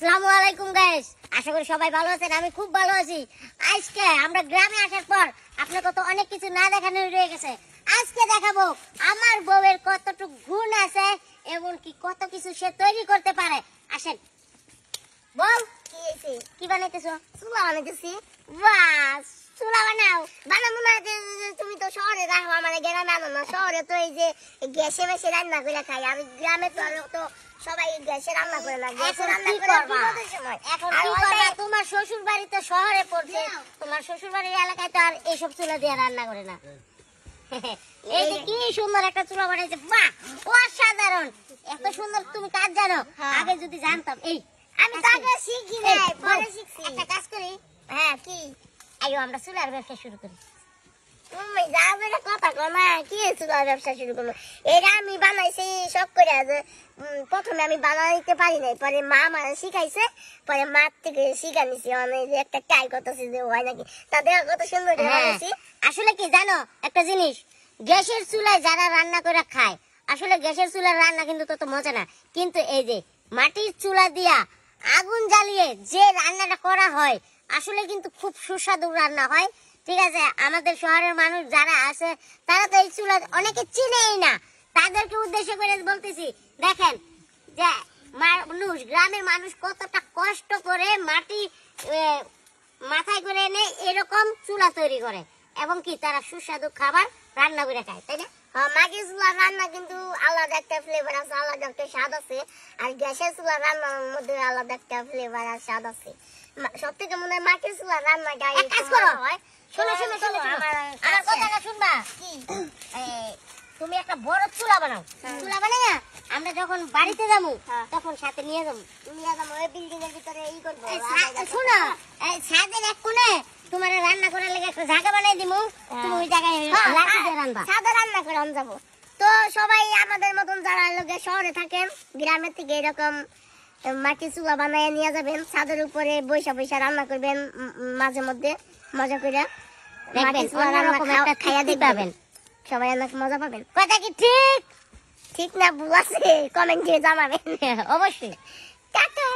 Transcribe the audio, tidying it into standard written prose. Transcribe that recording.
আসসালামু আলাইকুম গাইস, আশা করি সবাই ভালো আছেন। আমি খুব ভালো আছি। আজকে আমরা গ্রামে আসার পর আপনাকে তো অনেক কিছু না দেখানো রয়ে গেছে। আজকে দেখাবো আমার বউয়ের কতটুকু গুণ আছে এবং কি কত কিছু সে তৈরি করতে পারে। আসেন বল, কি হয়েছে? কি বানাইতেছো? চুলা বানাইতেছি। বাস, চুলা বানাও। বানাবো না, তুমি তো শহরে রাখো, আমার গ্রামে আনো না। শহরে তো এই যে গ্যাসে মেসে রান্না করে খাই, আমি গ্রামে তো সবাই গ্যাসে রান্না করে না। গ্যাসে রান্না করে বিপদের সময়। এখন কি করবা? তোমার শ্বশুর বাড়ি তো শহরে পড়ছে, তোমার শ্বশুর বাড়ির এলাকায় তো আর এইসব চুলা দিয়ে রান্না করে না। এই যে কি সুন্দর একটা চুলা বানাইছে, বাহ অসাধারণ। এত সুন্দর তুমি কাজ জানো? আগে যদি জানতাম। এই আমি তো আগে শিখি নাই, পরে শিখছি। একটা কাজ করি। হ্যাঁ, কি? আইও আমরা চুলার ব্যবসা শুরু করি। তুমি যাবে না, কথা কো না। কি চুলার ব্যবসা শুরু করবো? এটা আমি বানাইছি শখ করে। প্রথমে আমি বানাইতে পারি নাই, পরে মা আমার শিখাইছে, পরে মার থেকে শিখা নিছি। মানে যে একটা ট্রাই করতেছি যে হয় নাকি, তা দেখা কত সুন্দর বানাইছি। আসলে কি জানো একটা জিনিস, গ্যাসের চুলায় যারা রান্না করে খায়, আসলে গ্যাসের চুলার রান্না কিন্তু তত মজা না। কিন্তু এই যে মাটির চুলা দিয়া আগুন জ্বালিয়ে যে রান্নাটা করা হয়, আসলে কিন্তু খুব সুস্বাদু রান্না হয়। ঠিক আছে, আমাদের শহরের মানুষ যারা আছে তারা তো এই চুলা অনেকে চিনেই না। তাদেরকে উদ্দেশ্য করে বলতেছি, দেখেন যে মানুষ, গ্রামের মানুষ কতটা কষ্ট করে মাটি মাথায় করে এনে এরকম চুলা তৈরি করে এবং কি তারা সুস্বাদু খাবার রান্না করে খায়, তাই না? মাটির চুলার রান্না কিন্তু আলাদা একটা ফ্লেভার আছে, আলাদা একটা স্বাদ আছে। আর গ্যাসের চুলার রান্নার মধ্যে আলাদা একটা ফ্লেভার আর স্বাদ আছে। সব থেকে মনে হয় মাটির চুলার রান্নাটা কাজ করো হয়। শোনো শোনো শোনো, আমার কথাটা শুনবা। কি? তুমি একটা বড় চুলা বানাও। চুলা বানাই আমরা যখন বাড়িতে যাবো তখন সাথে নিয়ে যাবো। নিয়ে যাবো ওই বিল্ডিং এর ভিতরে ই করবো। শোনো, ছাদের এক কোণে তোমার রান্না করার লেগে একটা জায়গা বানাই দিমু, তুমি ওই জায়গায় লাঠি দিয়ে রান্না। ছাদে রান্না করে আন যাবো। তো সবাই আমাদের মতন যারা লোকে শহরে থাকেন, গ্রামের থেকে এরকম মাটির চুলা বানায় নিয়ে যাবেন, ছাদের উপরে বৈশা বৈশা রান্না করবেন। মাঝে মধ্যে মজা করে মাটির চুলা রান্না খাইয়া দেখবেন, সবাই অনেক মজা পাবেন। কথা কি ঠিক? ঠিক না ভুল আছে? কমেন্টে জানাবেন অবশ্যই। টাটা।